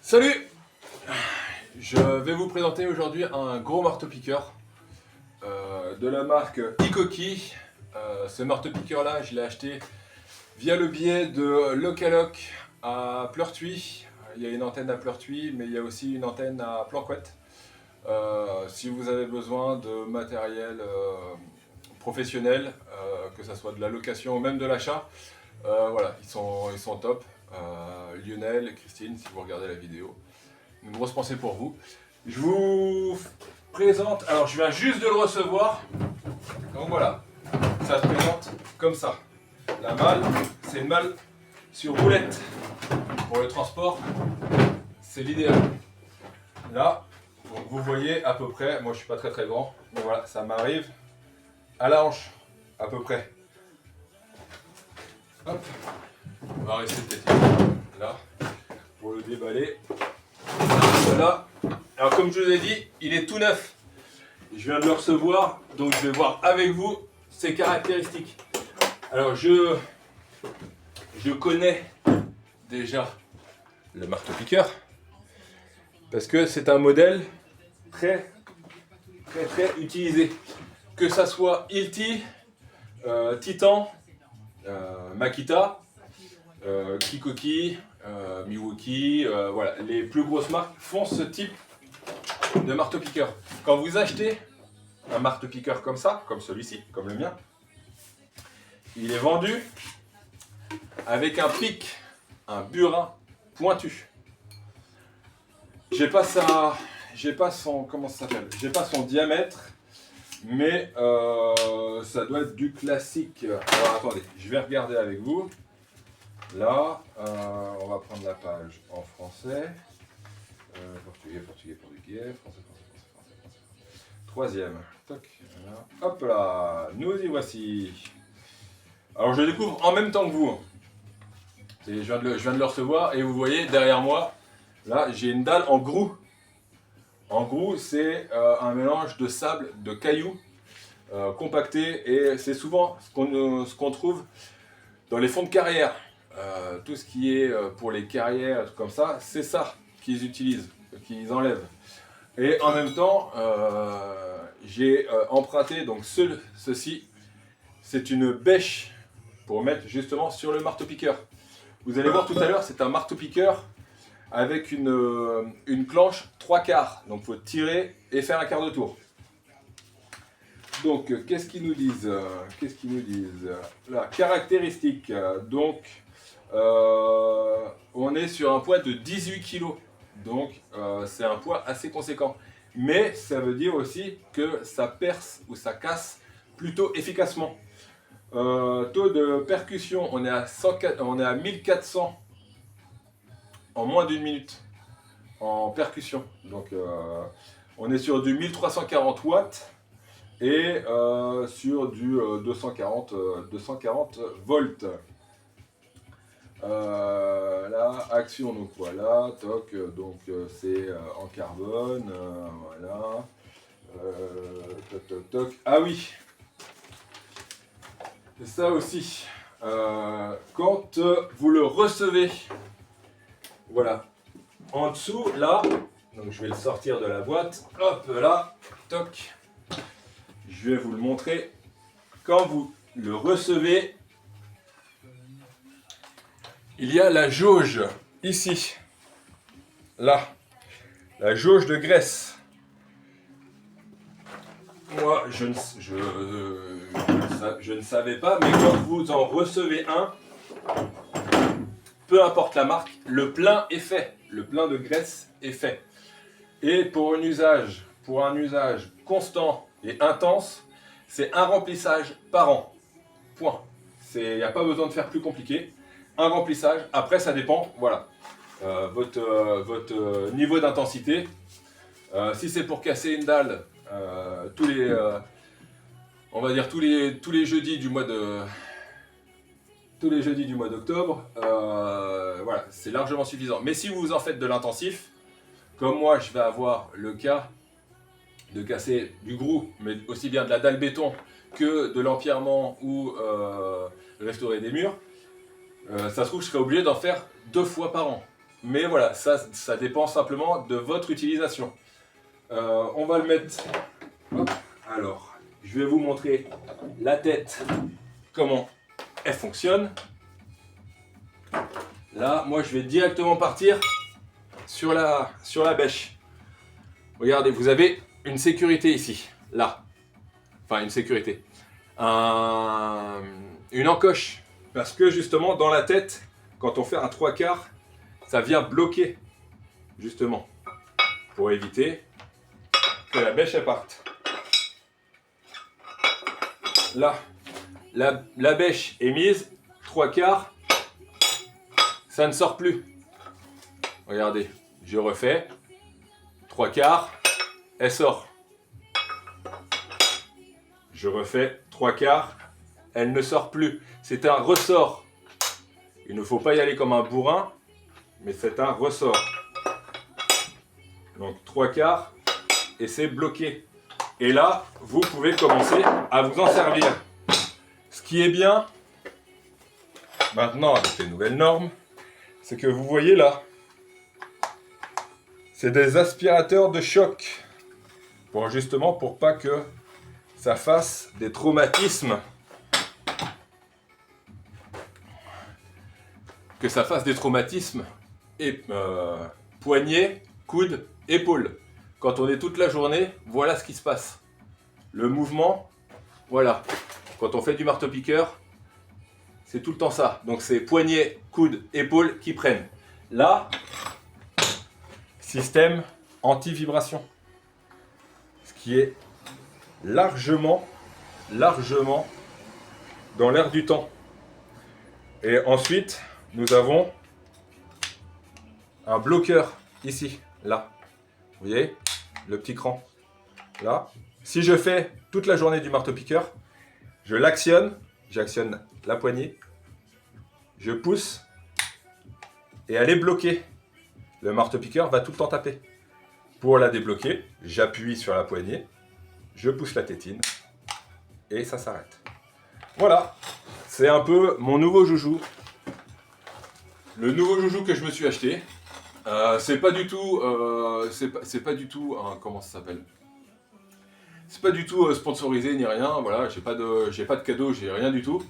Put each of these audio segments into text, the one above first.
Salut! Je vais vous présenter aujourd'hui un gros marteau-piqueur de la marque Ikoki. Ce marteau-piqueur là, je l'ai acheté via le biais de Localoc à Pleurtuis. Il y a une antenne à Pleurtuis, mais il y a aussi une antenne à Planquette. Si vous avez besoin de matériel professionnel, que ce soit de la location ou même de l'achat, voilà, ils sont top. Lionel et Christine, si vous regardez la vidéo, une grosse pensée pour vous. Je vous présente, alors je viens juste de le recevoir, donc voilà, ça se présente comme ça. La malle, c'est une malle sur roulette. Pour le transport, c'est l'idéal. Là, donc vous voyez à peu près, moi je suis pas très grand, mais voilà, ça m'arrive à la hanche, à peu près. Hop, on va rester peut-être là pour le déballer. Voilà. Alors comme je vous ai dit, il est tout neuf. Je viens de le recevoir, donc je vais voir avec vous ses caractéristiques. Alors je connais déjà le marteau-piqueur parce que c'est un modèle très utilisé. Que ça soit Hilti, Titan, Makita, Kikoki, Milwaukee, voilà, les plus grosses marques font ce type de marteau-piqueur. Quand vous achetez un marteau-piqueur comme ça, comme celui-ci, comme le mien, il est vendu avec un pic, un burin pointu. J'ai pas son, comment ça s'appelle, j'ai pas son diamètre, mais ça doit être du classique. Alors attendez, je vais regarder avec vous. Là, on va prendre la page en français. Portugais, français. Troisième. Toc, voilà. Hop là, nous y voici. Alors je le découvre en même temps que vous. Je viens de le recevoir et vous voyez derrière moi, là j'ai une dalle en grou. En grou, c'est un mélange de sable, de cailloux compactés, et c'est souvent ce qu'on trouve dans les fonds de carrière. Tout ce qui est pour les carrières comme ça, c'est ça qu'ils utilisent, qu'ils enlèvent. Et en même temps, j'ai emprunté donc ceci, c'est une bêche pour mettre justement sur le marteau-piqueur. Vous allez voir tout à l'heure, c'est un marteau-piqueur avec une planche 3/4. Donc il faut tirer et faire un quart de tour. Donc qu'est-ce qu'ils nous disent? La caractéristique, donc on est sur un poids de 18 kg, donc c'est un poids assez conséquent. Mais ça veut dire aussi que ça perce ou ça casse plutôt efficacement. Taux de percussion, on est à 1400 en moins d'une minute en percussion. Donc on est sur du 1340 watts et sur du 240 volts. Là, action, donc voilà, toc, donc c'est en carbone, voilà, toc. Ah oui, c'est ça aussi, quand vous le recevez, voilà, en dessous, là, donc je vais le sortir de la boîte, hop là, toc, je vais vous le montrer, quand vous le recevez, il y a la jauge, ici, là, la jauge de graisse. Moi, je ne savais pas, mais quand vous en recevez un, peu importe la marque, le plein est fait, le plein de graisse est fait. Et pour un usage constant et intense, c'est un remplissage par an, point. Il n'y a pas besoin de faire plus compliqué. Un remplissage, après ça dépend, voilà, votre niveau d'intensité. Si c'est pour casser une dalle on va dire tous les jeudis du mois d'octobre, voilà, c'est largement suffisant. Mais si vous en faites de l'intensif, comme moi je vais avoir le cas de casser du grou, mais aussi bien de la dalle béton que de l'empierrement ou restaurer des murs, ça se trouve que je serai obligé d'en faire 2 fois par an. mais voilà, ça dépend simplement de votre utilisation. On va le mettre. Hop. Alors, je vais vous montrer la tête, comment elle fonctionne. Là, moi, je vais directement partir sur la bêche. Regardez, vous avez une sécurité ici, là. Enfin, une sécurité. Une encoche. Parce que justement, dans la tête, quand on fait un 3/4, ça vient bloquer, justement, pour éviter que la bêche elle parte. Là, la bêche est mise, 3/4, ça ne sort plus. Regardez, je refais, 3/4, elle sort. Je refais 3/4, elle ne sort plus. C'est un ressort. Il ne faut pas y aller comme un bourrin, mais c'est un ressort. Donc 3/4 et c'est bloqué. Et là, vous pouvez commencer à vous en servir. Ce qui est bien, maintenant avec les nouvelles normes, c'est que vous voyez là, c'est des aspirateurs de choc. Pour pas que ça fasse des traumatismes. Que ça fasse des traumatismes et poignets, coudes, épaules. Quand on est toute la journée, voilà ce qui se passe. Le mouvement, voilà. Quand on fait du marteau-piqueur, c'est tout le temps ça. Donc c'est poignets, coudes, épaules qui prennent. Là, système anti-vibration. Ce qui est largement dans l'air du temps. Et ensuite, nous avons un bloqueur ici, là. Vous voyez, le petit cran, là. Si je fais toute la journée du marteau-piqueur, je l'actionne, j'actionne la poignée, je pousse et elle est bloquée. Le marteau-piqueur va tout le temps taper. Pour la débloquer, j'appuie sur la poignée, je pousse la tétine et ça s'arrête. Voilà, c'est un peu mon nouveau joujou. Le nouveau joujou que je me suis acheté, c'est pas du tout, comment ça s'appelle? C'est pas du tout sponsorisé ni rien. Voilà, j'ai pas de cadeau, j'ai rien du tout.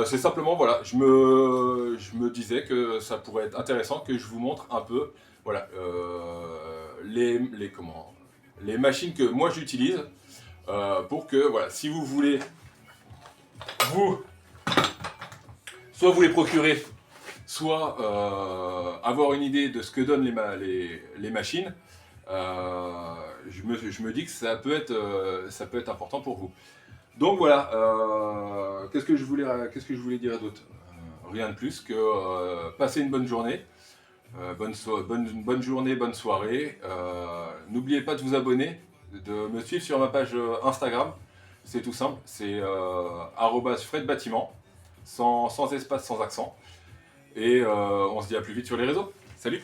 C'est simplement voilà, je me disais que ça pourrait être intéressant que je vous montre un peu, voilà, les machines que moi j'utilise pour que voilà, si vous voulez soit vous les procurer, soit avoir une idée de ce que donnent les machines, je me dis que ça peut être important pour vous. Donc voilà, qu'est-ce que je voulais dire d'autre? Rien de plus que passer une bonne journée, bonne journée, bonne soirée. N'oubliez pas de vous abonner, de me suivre sur ma page Instagram. C'est tout simple, c'est @fredbâtiment, sans espace, sans accent. Et on se dit à plus vite sur les réseaux. Salut!